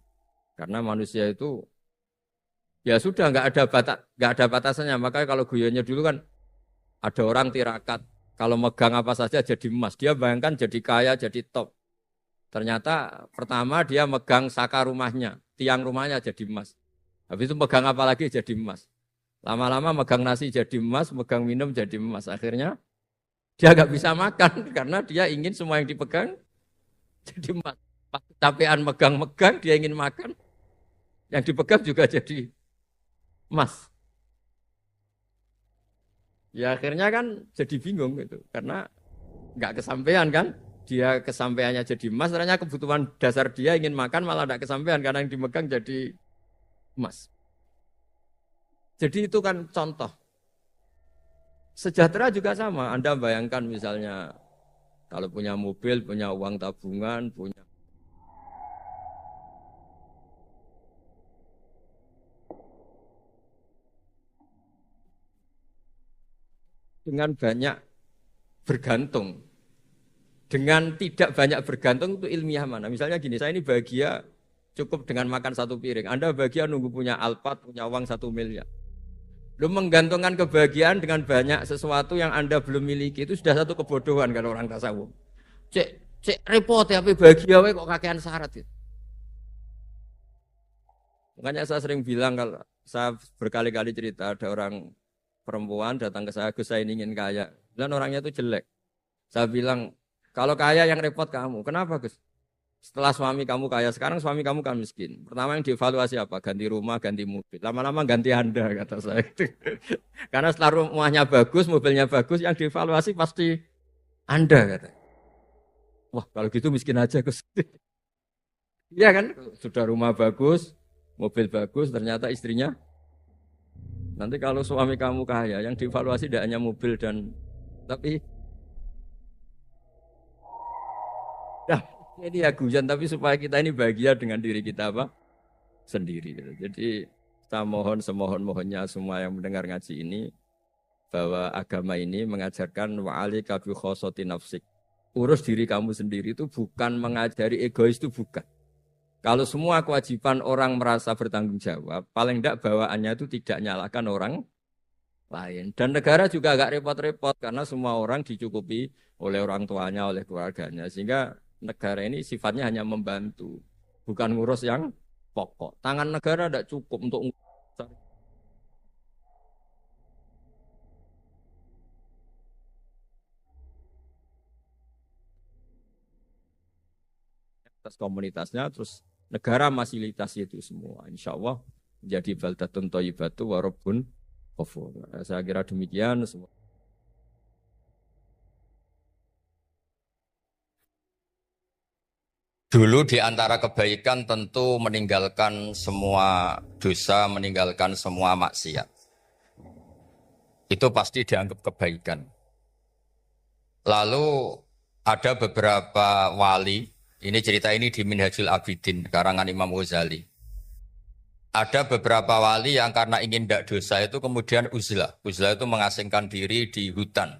Karena manusia itu ya sudah nggak ada batasannya. Makanya kalau guyonnya dulu kan ada orang tirakat, kalau megang apa saja jadi emas. Dia bayangkan jadi kaya, jadi top. Ternyata pertama dia megang saka rumahnya, tiang rumahnya jadi emas. Habis itu megang apa lagi jadi emas. Lama-lama megang nasi jadi emas, megang minum jadi emas. Akhirnya dia nggak bisa makan karena dia ingin semua yang dipegang jadi emas. Pas kecapean megang-megang, dia ingin makan, yang dipegang juga jadi emas. Ya akhirnya kan jadi bingung gitu, karena nggak kesampaian kan. Dia kesampaiannya jadi emas, ternyata kebutuhan dasar dia ingin makan malah tidak kesampaian karena yang dimegang jadi emas. Jadi itu kan contoh. Sejahtera juga sama. Anda bayangkan misalnya kalau punya mobil, punya uang tabungan, punya dengan banyak bergantung. Dengan tidak banyak bergantung itu ilmiah mana? Misalnya gini, saya ini bahagia cukup dengan makan satu piring. Anda bahagia nunggu punya Alphard, punya uang 1 miliar. Lu menggantungkan kebahagiaan dengan banyak sesuatu yang Anda belum miliki itu sudah satu kebodohan kalau orang tasawuf. Cek repot ya, tapi bahagia we kok kakean syarat gitu. Makanya saya sering bilang kalau saya berkali-kali cerita ada orang perempuan datang ke saya, Gus saya ingin kaya. Dan orangnya itu jelek. Saya bilang, kalau kaya yang repot kamu. Kenapa Gus? Setelah suami kamu kaya, sekarang suami kamu kan miskin. Pertama yang dievaluasi apa? Ganti rumah, ganti mobil. Lama-lama ganti Anda, kata saya. Karena setelah rumahnya bagus, mobilnya bagus, yang dievaluasi pasti Anda, kata. Wah, kalau gitu miskin aja Gus. Iya kan? Sudah rumah bagus, mobil bagus, ternyata istrinya. Nanti kalau suami kamu kaya, yang dievaluasi tidak hanya mobil dan tapi nah, ini ya guyon tapi supaya kita ini bahagia dengan diri kita apa? Sendiri. Gitu. Jadi saya mohon semohon-mohonnya semua yang mendengar ngaji ini bahwa agama ini mengajarkan wa'alika bi khossati nafsik. Urus diri kamu sendiri itu bukan mengajari egois itu bukan. Kalau semua kewajiban orang merasa bertanggung jawab, paling tidak bawaannya itu tidak nyalakan orang lain. Dan negara juga agak repot-repot karena semua orang dicukupi oleh orang tuanya, oleh keluarganya. Sehingga negara ini sifatnya hanya membantu, bukan ngurus yang pokok. Tangan negara tidak cukup untuk atas komunitasnya, terus negara fasilitasi itu semua. Insya Allah menjadi baldatun thayyibatu wa rabbun ghafur. Saya kira demikian semua. Dulu di antara kebaikan tentu meninggalkan semua dosa, meninggalkan semua maksiat. Itu pasti dianggap kebaikan. Lalu ada beberapa wali, ini cerita ini di Minhajul Abidin, karangan Imam Ghazali. Ada beberapa wali yang karena ingin tidak dosa itu kemudian uzlah. Uzlah itu mengasingkan diri di hutan.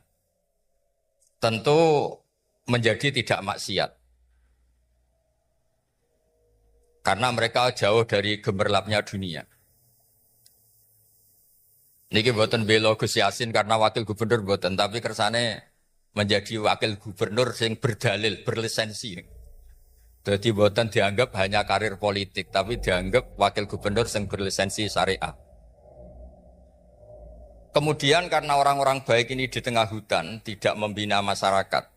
Tentu menjadi tidak maksiat. Karena mereka jauh dari gemerlapnya dunia. Niki boten bela Gus Yasin karena wakil gubernur boten, tapi kersane menjadi wakil gubernur sing berdalil, berlisensi. Jadi boten dianggap hanya karir politik, tapi dianggap wakil gubernur sing berlisensi syariah. Kemudian karena orang-orang baik ini di tengah hutan tidak membina masyarakat.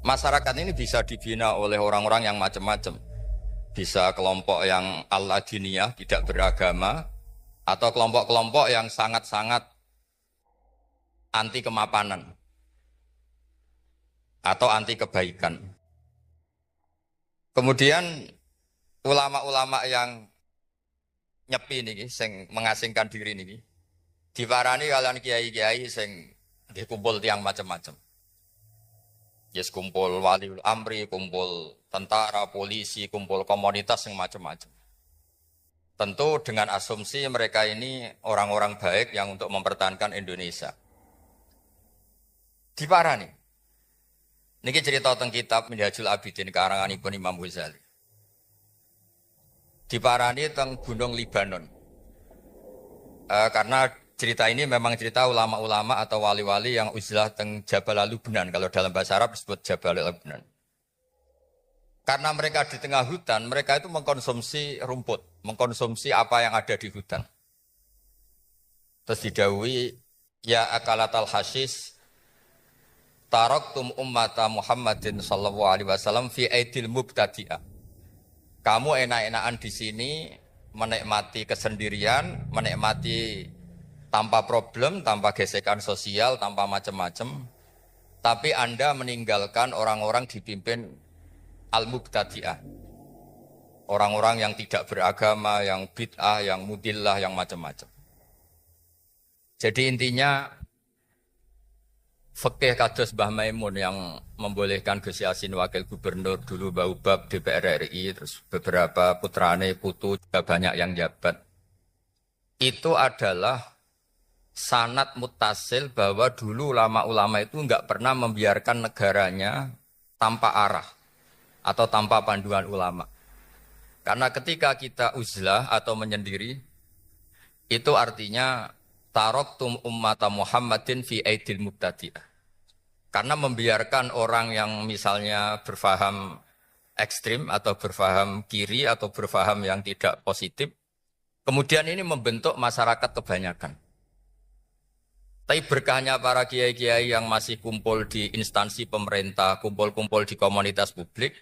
Masyarakat ini bisa dibina oleh orang-orang yang macam-macam. Bisa kelompok yang al-ladiniyah, tidak beragama, atau kelompok-kelompok yang sangat-sangat anti kemapanan atau anti kebaikan. Kemudian ulama-ulama yang nyepi niki, sing mengasingkan diri niki, diparani kalian kiai-kiai sing nggih kumpul tiang macam-macam. Yes, kumpul waliul amri, kumpul tentara, polisi, kumpul komunitas yang macam-macam. Tentu dengan asumsi mereka ini orang-orang baik yang untuk mempertahankan Indonesia. Diparani. Niki cerita tentang kitab Minhajul Abidin karanganipun Imam Ghazali. Diparani tentang Gunung Libanon. Karena cerita ini memang cerita ulama-ulama atau wali-wali yang uzlah teng Jabal Lubnan. Kalau dalam bahasa Arab disebut Jabal Lubnan. Karena mereka di tengah hutan, mereka itu mengkonsumsi rumput, mengkonsumsi apa yang ada di hutan. Terus didhawuhi, ya akalatal hasis, taraktum ummata Muhammadin sallallahu alaihi wasallam fi aidil mubtadi'ah. Kamu enak-enakan di sini, menikmati kesendirian, menikmati tanpa problem, tanpa gesekan sosial, tanpa macam-macam. Tapi Anda meninggalkan orang-orang dipimpin al-mubtadi'ah. Orang-orang yang tidak beragama, yang bid'ah, yang mudillah, yang macam-macam. Jadi intinya fikih kados Mbah Maimun yang membolehkan Gus Yasin wakil gubernur dulu Baubab DPR RI, terus beberapa putrane putu juga banyak yang jabat. Itu adalah sanad muttasil bahwa dulu ulama-ulama itu enggak pernah membiarkan negaranya tanpa arah atau tanpa panduan ulama. Karena ketika kita uzlah atau menyendiri, itu artinya taraktum ummata Muhammadin fi aidil mubtadi'ah. Karena membiarkan orang yang misalnya berfaham ekstrim atau berfaham kiri atau berfaham yang tidak positif, kemudian ini membentuk masyarakat kebanyakan. Tapi berkahnya para kiai-kiai yang masih kumpul di instansi pemerintah, kumpul-kumpul di komunitas publik,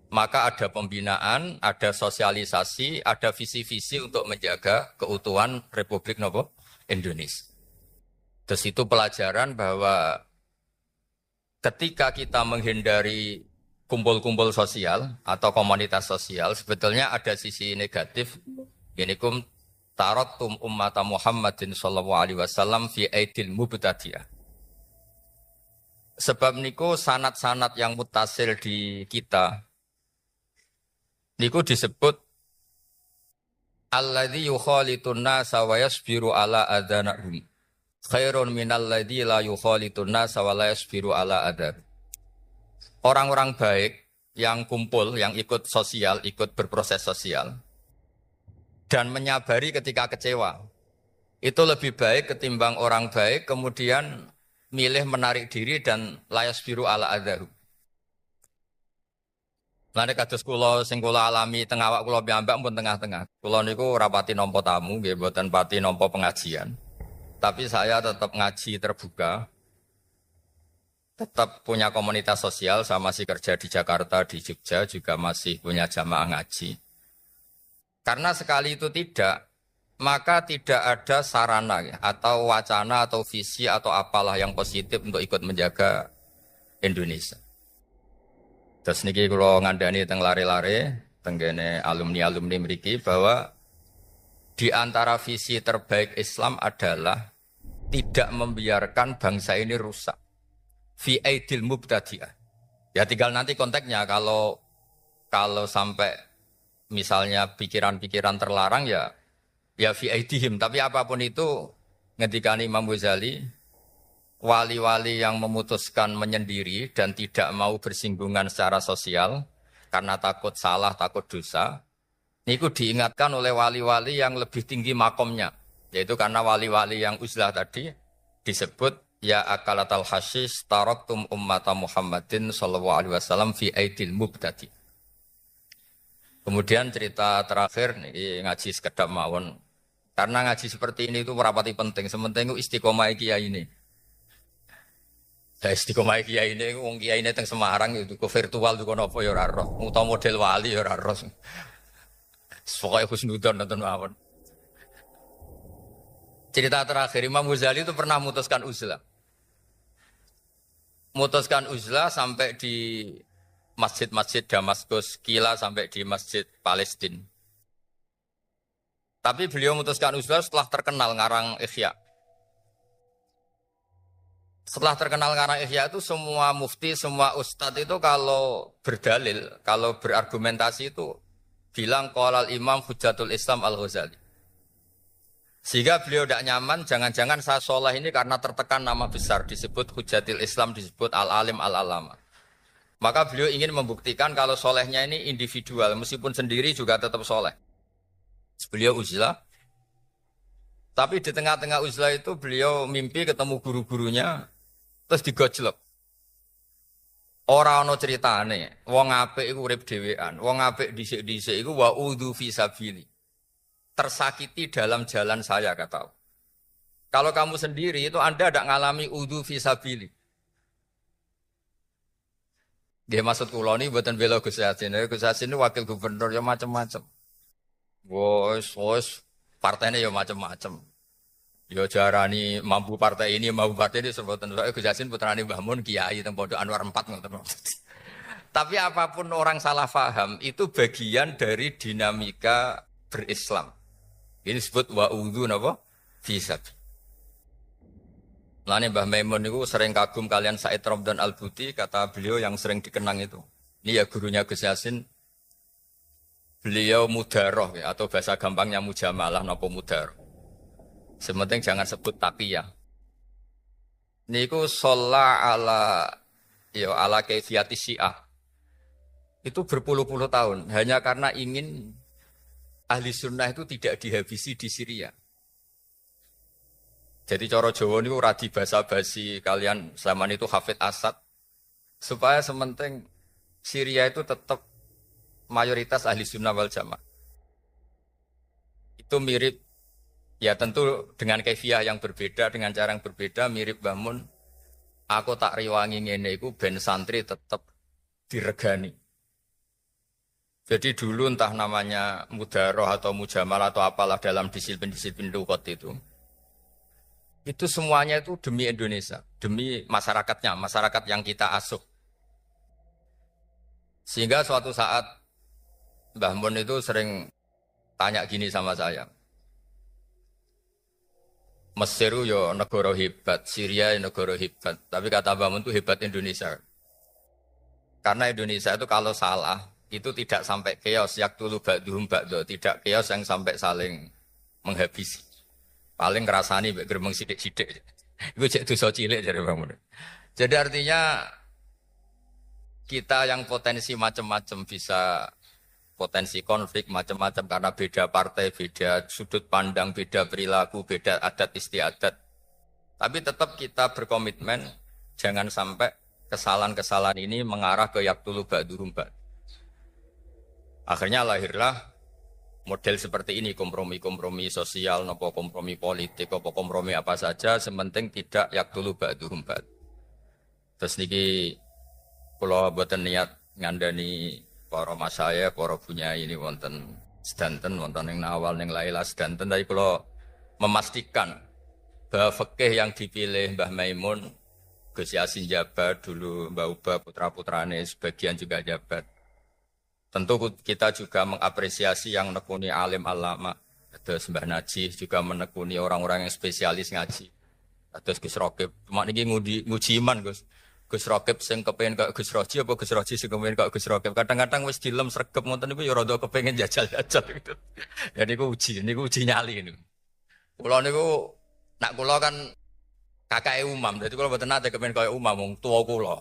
maka ada pembinaan, ada sosialisasi, ada visi-visi untuk menjaga keutuhan Republik Indonesia. Terus itu pelajaran bahwa ketika kita menghindari kumpul-kumpul sosial atau komunitas sosial, sebetulnya ada sisi negatif. Yaikum taraktum ummata Muhammadin sallallahu alaihi wasallam fi aidil mubtadi'ah. Sebab niku sanad-sanad yang mutasil di kita niku disebut alladzi yukhalitun nasa wa yasbiru ala adhanahum khairun minalladzi la yukhalitun nasa wa la yasbiru ala adhan. Orang-orang baik yang kumpul, yang ikut sosial, ikut berproses sosial dan menyabari ketika kecewa. Itu lebih baik ketimbang orang baik kemudian milih menarik diri dan la yasbiru ala adhan. Lane kados kula sing kula alami teng awak kula piyambak pun tengah-tengah. Kula niku rapati nampa tamu nggih mboten pati nampa pengajian. Tapi saya tetap ngaji terbuka. Tetap punya komunitas sosial, saya masih kerja di Jakarta, di Jogja juga masih punya jamaah ngaji. Karena sekali itu tidak, maka tidak ada sarana ya, atau wacana atau visi atau apalah yang positif untuk ikut menjaga Indonesia. Terus niki kula ngandani teng lare-lare tenggene alumni-alumni mriki bahwa di antara visi terbaik Islam adalah tidak membiarkan bangsa ini rusak. Fi aidil mubtadi'ah. Ya tinggal nanti konteksnya kalau sampai misalnya pikiran-pikiran terlarang ya fi aidihim, tapi apapun itu ngendikane Imam Ghazali, wali-wali yang memutuskan menyendiri dan tidak mau bersinggungan secara sosial karena takut salah, takut dosa, niku diingatkan oleh wali-wali yang lebih tinggi makomnya. Yaitu karena wali-wali yang uzlah tadi disebut ya akalatal hasis taraktum ummata Muhammadin sallallahu alaihi wasallam fi aidil mubtadi. Kemudian cerita terakhir nih ngaji sekedap mawon. Karena ngaji seperti ini itu merapati penting. Sementing itu istiqomah kiai ini. Ya istiqomah kiai ini, wong kiai ini teng Semarang itu ke virtual itu kono apa ya ora roh. Utawa model wali ya ora roh. Pokoke husnudon nonton mawon. Cerita terakhir Imam Ghazali itu pernah memutuskan uzlah. Memutuskan uzlah sampai di masjid-masjid Damaskus, Kila sampai di masjid Palestina. Tapi beliau memutuskan uzlah setelah terkenal ngarang Ihya. Setelah terkenal ngarang Ihya itu semua mufti, semua ustadz itu kalau berdalil, kalau berargumentasi itu bilang qalal Imam Hujjatul Islam Al-Ghazali. Sehingga beliau tidak nyaman, jangan-jangan saya soleh ini karena tertekan nama besar, disebut Hujjatul Islam, disebut Al-Alim Al-Alama. Maka beliau ingin membuktikan kalau solehnya ini individual, meskipun sendiri juga tetap soleh. Beliau uzlah, tapi di tengah-tengah uzlah itu beliau mimpi ketemu guru-gurunya, terus digojlok. Ora ana ceritane, wong apik iku urip dhewean, wong apik dhisik-dhisik iku wa udzu fi sabili. Tersakiti dalam jalan saya kata. Kalau kamu sendiri itu Anda tidak ngalami udzu fi sabili. Dia maksud kula niki mboten bela Gus Yasin. Gus Yasin wakil gubernur ya macam-macam. Wos, partainya ya macam-macam. Ya jarani mampu partai ini sebutan Gus Yasin putrane Mbah Mun kiai teng Pondok Anwar 4 ngoten. Tapi apapun orang salah paham itu bagian dari dinamika berislam. Ini disebut wa'udhu napa? Fisab. Lane Mbah Maimun itu sering kagum kalian Said Ramdan Al-Buti, kata beliau yang sering dikenang itu. Ini ya gurunya Gus Yasin. Beliau mudaroh ya, atau bahasa gampangnya mujamalah napa mudaroh. Sementing jangan sebut taqiyah. Niku sholla ala kaifiyati Syiah. Itu berpuluh-puluh tahun hanya karena ingin ahli sunnah itu tidak dihabisi di Syria. Jadi cara Jawa niku radi basa-basi kalian zaman itu Hafid Asad supaya sementing Syria itu tetap mayoritas ahli sunnah wal jamaah. Itu mirip, ya tentu dengan kefiah yang berbeda, dengan cara yang berbeda, mirip bangun. Aku tak riwangi ngene iku ben santri tetap diregani. Jadi dulu entah namanya mudaroh atau mujamal atau apalah dalam disiplin-disiplin lugat itu semuanya itu demi Indonesia, demi masyarakatnya, masyarakat yang kita asuh. Sehingga suatu saat Mbah Mun itu sering tanya gini sama saya. Mesir yo negara hebat, Syria yo negara hebat. Tapi kata Mbah Mun itu hebat Indonesia. Karena Indonesia itu kalau salah, itu tidak sampai chaos, yaktulu ba'duhum ba'du, tidak chaos yang sampai saling menghabisi. Paling ngerasani mbek gremeng sithik-sithik. Iku cek dosa cilik jare Mbah Mun. Jadi artinya kita yang potensi macam-macam bisa potensi konflik macam-macam karena beda partai, beda sudut pandang, beda perilaku, beda adat istiadat. Tapi tetap kita berkomitmen jangan sampai kesalahan-kesalahan ini mengarah ke yaktulu ba'duhum ba'd. Akhirnya lahirlah model seperti ini, kompromi-kompromi sosial, nopo kompromi politik, nopo kompromi apa saja, sementing tidak yaktulu ba'duhum ba'd. Terus niki kula boten niat ngandani para masaya, para bunyai ini wonten sedanten, wonten ning Nawal, ning Laila sedanten, tapi kula memastikan bahwa fikih yang dipilih Mbah Maimun, Gus Yasin jabat dulu, Mbah Uba putra-putrane sebagian juga jabat. Tentu kita juga mengapresiasi yang nekuni alim alama. Terus Mbah Najih juga menekuni orang-orang yang spesialis ngaji. Terus Gus Rokib, cuma niki nguji iman Gus. Gus Rokib sing kepengin kok Gus Roji apa Gus Roji sing kepengin kok Gus Rokib. Kadang-kadang wis dilem sregep ngoten niku ya rada kepengin jajal-jajal gitu. Ya niku uji nyali niku. Kula niku nak kula kan kakake Umam, dadi kula mboten nate kepengin kaya Umam wong tuwa kula.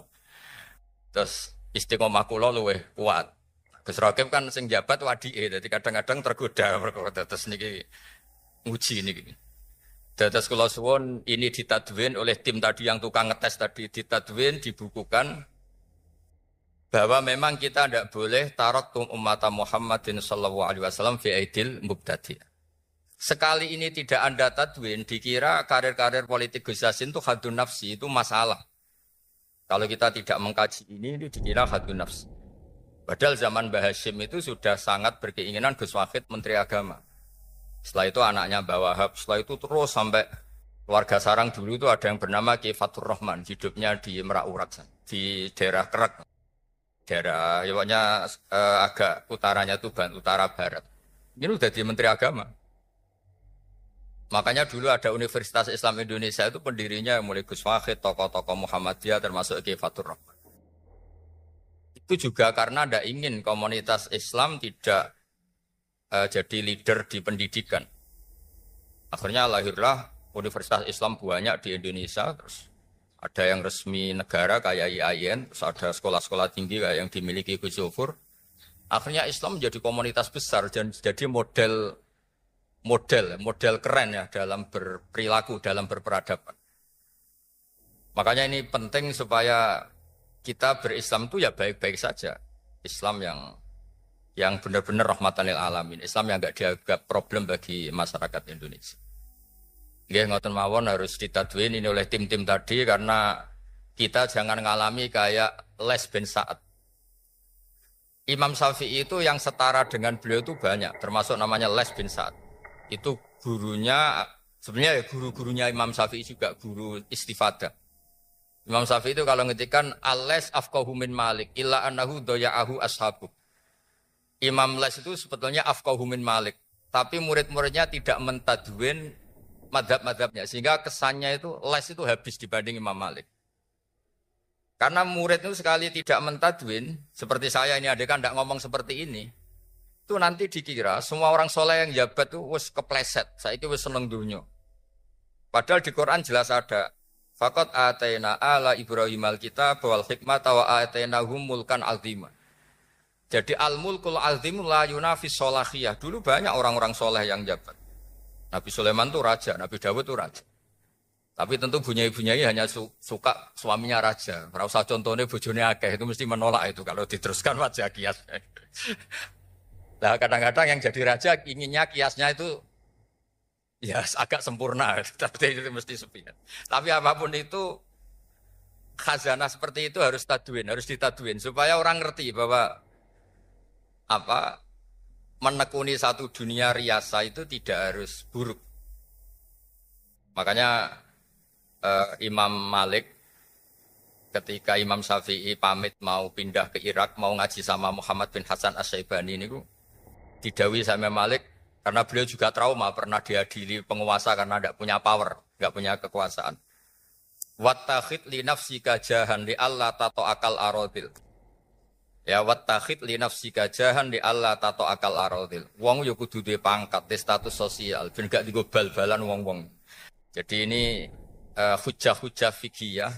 Terus istiqomah kula luwih kuat. Gus Rokib kan sing jabat wadike, dadi kadang-kadang tergoda perkara terus niki nguji niki. Dados kula suwun ini ditadwin oleh tim tadi yang tukang ngetes tadi, ditadwin, dibukukan bahwa memang kita tidak boleh taraktum ummata Muhammadin sallallahu alaihi wasallam fi aidil mubtadi'. Sekali ini tidak Anda tadwin, dikira karir-karir politik Gus Yassin itu hadun nafsi, itu masalah. Kalau kita tidak mengkaji ini dikira hadun nafsi. Padahal zaman Mbah Hashim itu sudah sangat berkeinginan Gus Wahid Menteri Agama. Setelah itu anaknya Mbah Wahab, setelah itu terus sampai keluarga Sarang dulu itu ada yang bernama Ki Fatur Rahman, hidupnya di Merak Urat, di daerah Kerak, daerah pokoknya agak utaranya Tuban, utara barat. Ini udah di Menteri Agama. Makanya dulu ada Universitas Islam Indonesia itu pendirinya mulai Gus Wahid, tokoh-tokoh Muhammadiyah termasuk Ki Fatur Rahman. Itu juga karena tidak ingin komunitas Islam tidak jadi leader di pendidikan. Akhirnya lahirlah Universitas Islam banyak di Indonesia. Terus ada yang resmi negara kayak IAIN, terus ada sekolah-sekolah tinggi kayak yang dimiliki Gus Zofur. Akhirnya Islam menjadi komunitas besar dan jadi model keren ya dalam berperilaku, dalam berperadaban. Makanya ini penting supaya kita berislam itu ya baik-baik saja. Islam yang benar-benar rahmatan lil alamin. Islam yang enggak dianggap problem bagi masyarakat Indonesia. Nggih ngoten mawon harus ditadwin ini oleh tim-tim tadi karena kita jangan ngalami kayak Les bin Sa'ad. Imam Syafi'i itu yang setara dengan beliau itu banyak, termasuk namanya Les bin Sa'ad. Itu gurunya, sebenarnya guru-gurunya Imam Syafi'i juga guru istifadah. Imam Syafi'i itu kalau ngetikan al-les afqahu min Malik illa annahu daya'ahu ashabu. Imam Les itu sebetulnya afqahu min Malik, tapi murid-muridnya tidak mentadwin madhab-madhabnya, sehingga kesannya itu Les itu habis dibanding Imam Malik. Karena murid itu sekali tidak mentadwin, seperti saya ini adekan tidak ngomong seperti ini, itu nanti dikira semua orang soleh yang jabat itu wis kepleset, saya itu wis seneng dunya. Padahal di Quran jelas ada, faqad ataina ala Ibrahim al-kitab wal hikmata wa atainahum mulkan azima. Jadi al-mulkul azim la yunafis solahiyah. Dulu banyak orang-orang soleh yang jabat. Nabi Sulaiman itu raja, Nabi Dawud itu raja. Tapi tentu bunyai-bunyai hanya suka suaminya raja. Ora usah contohnya bojone akeh, itu mesti menolak itu kalau diteruskan wajah kias. Nah kadang-kadang yang jadi raja inginnya kiasnya itu ya agak sempurna, tapi itu mesti sepihak. Tapi apapun itu khazanah seperti itu harus ditadwin supaya orang ngerti bahwa menekuni satu dunia riasa itu tidak harus buruk. Makanya Imam Malik ketika Imam Syafi'i pamit mau pindah ke Irak, mau ngaji sama Muhammad bin Hasan Asy-Syaibani niku didhawuhi sama Malik karena beliau juga trauma pernah diadili penguasa karena tidak punya power, tidak punya kekuasaan. Wattakhid li nafsika jahan li alla tato'akal aradil. Ya wattakhid li nafsika jahan li alla tato'akal aradil. Wong yo kudu duwe pangkat, status sosial, ben gak digo bal-balan wong-wong. Jadi ini hujah-hujah fikih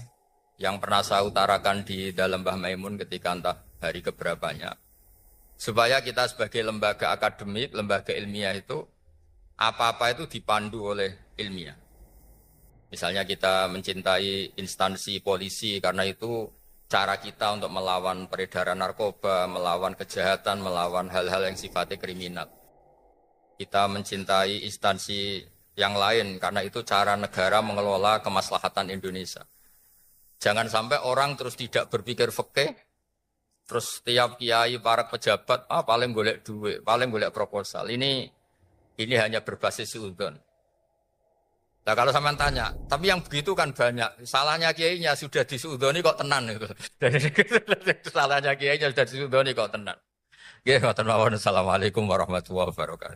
yang pernah saya utarakan di dalam Mbah Maimun ketika entah hari keberapanya. Supaya kita sebagai lembaga akademik, lembaga ilmiah itu apa-apa itu dipandu oleh ilmiah. Misalnya kita mencintai instansi polisi karena itu cara kita untuk melawan peredaran narkoba, melawan kejahatan, melawan hal-hal yang sifatnya kriminal. Kita mencintai instansi yang lain karena itu cara negara mengelola kemaslahatan Indonesia. Jangan sampai orang terus tidak berpikir fikih, terus tiap kiai, para pejabat, paling golek duit, paling golek proposal. Ini hanya berbasis suudzon. Nah kalau sampean tanya, tapi yang begitu kan banyak. Salahnya kiainya sudah disuudzoni kok tenan itu. Salahnya kiainya sudah disuudzoni kok tenan. Assalamualaikum warahmatullahi wabarakatuh.